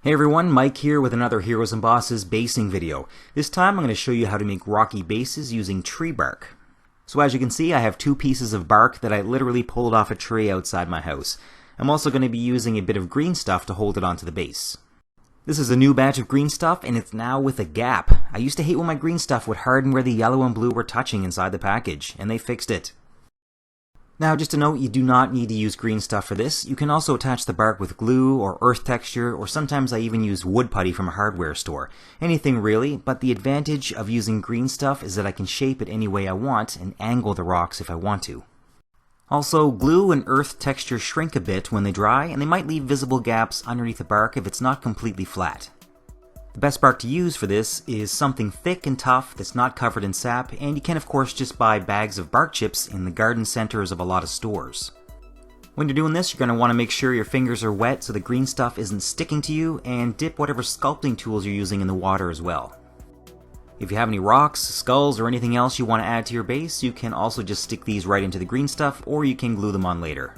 Hey everyone, Mike here with another Heroes and Bosses basing video. This time I'm going to show you how to make rocky bases using tree bark. So as you can see, I have two pieces of bark that I literally pulled off a tree outside my house. I'm also going to be using a bit of green stuff to hold it onto the base. This is a new batch of green stuff and it's now with a gap. I used to hate when my green stuff would harden where the yellow and blue were touching inside the package, and they fixed it. Now, just a note, you do not need to use green stuff for this. You can also attach the bark with glue or earth texture, or sometimes I even use wood putty from a hardware store. Anything really, but the advantage of using green stuff is that I can shape it any way I want and angle the rocks if I want to. Also, glue and earth texture shrink a bit when they dry, and they might leave visible gaps underneath the bark if it's not completely flat. The best bark to use for this is something thick and tough that's not covered in sap, and you can of course just buy bags of bark chips in the garden centers of a lot of stores. When you're doing this, you're going to want to make sure your fingers are wet so the green stuff isn't sticking to you, and dip whatever sculpting tools you're using in the water as well. If you have any rocks, skulls, or anything else you want to add to your base, you can also just stick these right into the green stuff, or you can glue them on later.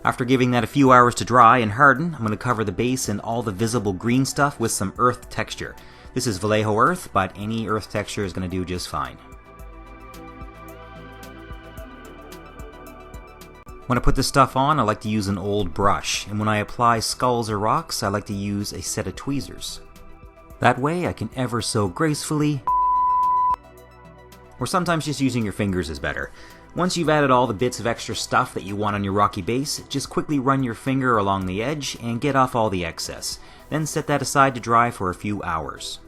After giving that a few hours to dry and harden, I'm going to cover the base and all the visible green stuff with some earth texture. This is Vallejo earth, but any earth texture is going to do just fine. When I put this stuff on, I like to use an old brush, and when I apply skulls or rocks, I like to use a set of tweezers. That way I can ever so gracefully, or sometimes just using your fingers is better. Once you've added all the bits of extra stuff that you want on your rocky base, just quickly run your finger along the edge and get off all the excess. Then set that aside to dry for a few hours.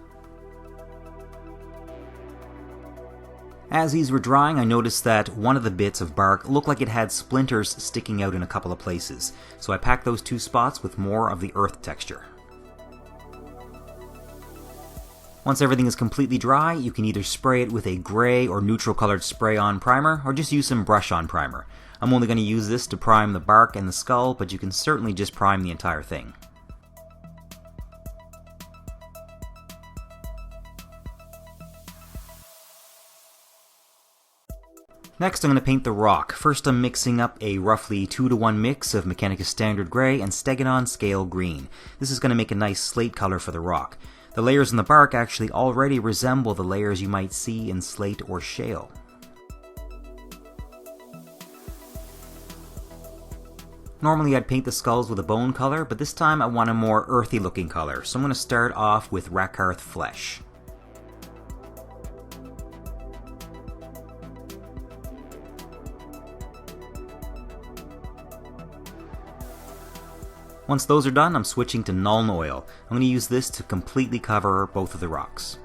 As these were drying, I noticed that one of the bits of bark looked like it had splinters sticking out in a couple of places, so I packed those two spots with more of the earth texture. Once everything is completely dry, you can either spray it with a gray or neutral colored spray-on primer, or just use some brush-on primer. I'm only going to use this to prime the bark and the skull, but you can certainly just prime the entire thing. Next, I'm going to paint the rock. First, I'm mixing up a roughly 2-to-1 mix of Mechanicus Standard Gray and Stegadon Scale Green. This is going to make a nice slate color for the rock. The layers in the bark actually already resemble the layers you might see in slate or shale. Normally I'd paint the skulls with a bone color, but this time I want a more earthy looking color, so I'm going to start off with Rakarth Flesh. Once those are done, I'm switching to Nullil. I'm going to use this to completely cover both of the rocks.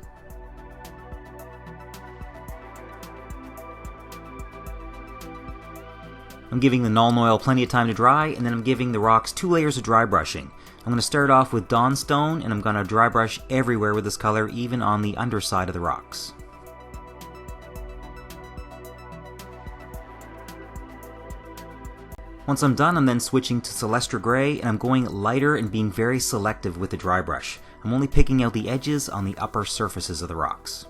I'm giving the Nullil plenty of time to dry, and then I'm giving the rocks 2 layers of dry brushing. I'm going to start off with Dawnstone, and I'm going to dry brush everywhere with this color, even on the underside of the rocks. Once I'm done, I'm then switching to Celestra Gray, and I'm going lighter and being very selective with the dry brush. I'm only picking out the edges on the upper surfaces of the rocks.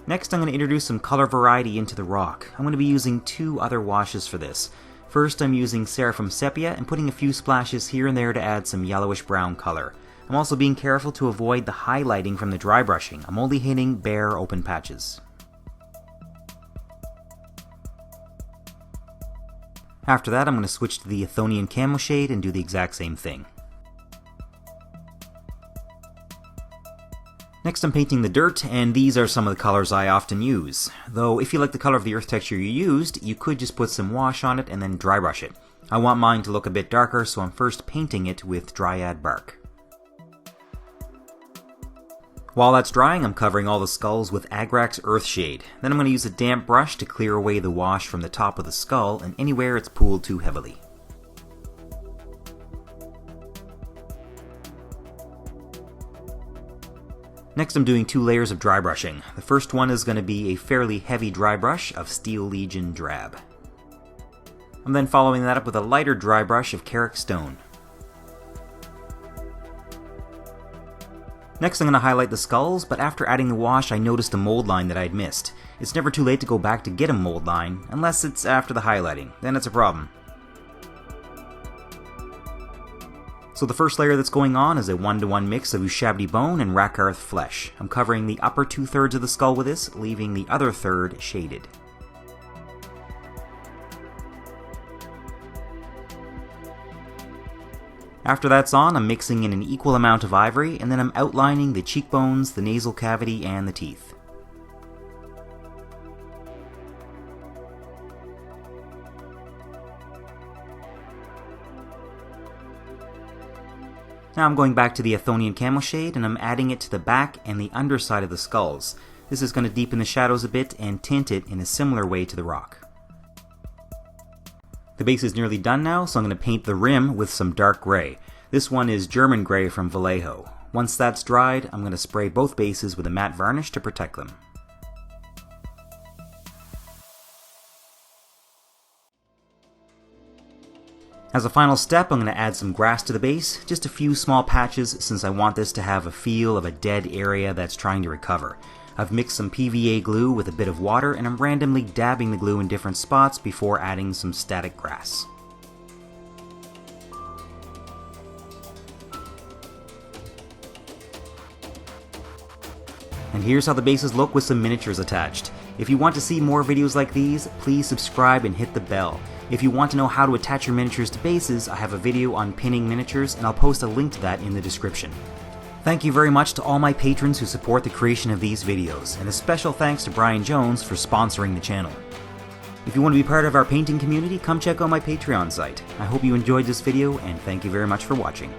Next, I'm going to introduce some color variety into the rock. I'm going to be using 2 other washes for this. First, I'm using Seraphim Sepia and putting a few splashes here and there to add some yellowish brown color. I'm also being careful to avoid the highlighting from the dry brushing. I'm only hitting bare open patches. After that, I'm going to switch to the Athonian Camo shade and do the exact same thing. Next, I'm painting the dirt, and these are some of the colors I often use. Though, if you like the color of the earth texture you used, you could just put some wash on it and then dry brush it. I want mine to look a bit darker, so I'm first painting it with Dryad bark. While that's drying, I'm covering all the skulls with Agrax Earthshade. Then I'm going to use a damp brush to clear away the wash from the top of the skull and anywhere it's pooled too heavily. Next, I'm doing 2 layers of dry brushing. The first one is going to be a fairly heavy dry brush of Steel Legion Drab. I'm then following that up with a lighter dry brush of Carrick Stone. Next I'm going to highlight the skulls, but after adding the wash I noticed a mold line that I'd missed. It's never too late to go back to get a mold line, unless it's after the highlighting, then it's a problem. So the first layer that's going on is a 1-to-1 mix of Ushabti bone and Rakarth flesh. I'm covering the upper 2/3 of the skull with this, leaving the other third shaded. After that's on, I'm mixing in an equal amount of ivory, and then I'm outlining the cheekbones, the nasal cavity, and the teeth. Now I'm going back to the Athonian Camo shade, and I'm adding it to the back and the underside of the skulls. This is going to deepen the shadows a bit and tint it in a similar way to the rock. The base is nearly done now, so I'm going to paint the rim with some dark gray. This one is German gray from Vallejo. Once that's dried, I'm going to spray both bases with a matte varnish to protect them. As a final step, I'm going to add some grass to the base, just a few small patches since I want this to have a feel of a dead area that's trying to recover. I've mixed some PVA glue with a bit of water, and I'm randomly dabbing the glue in different spots before adding some static grass. And here's how the bases look with some miniatures attached. If you want to see more videos like these, please subscribe and hit the bell. If you want to know how to attach your miniatures to bases, I have a video on pinning miniatures, and I'll post a link to that in the description. Thank you very much to all my patrons who support the creation of these videos, and a special thanks to Brian Jones for sponsoring the channel. If you want to be part of our painting community, come check out my Patreon site. I hope you enjoyed this video, and thank you very much for watching.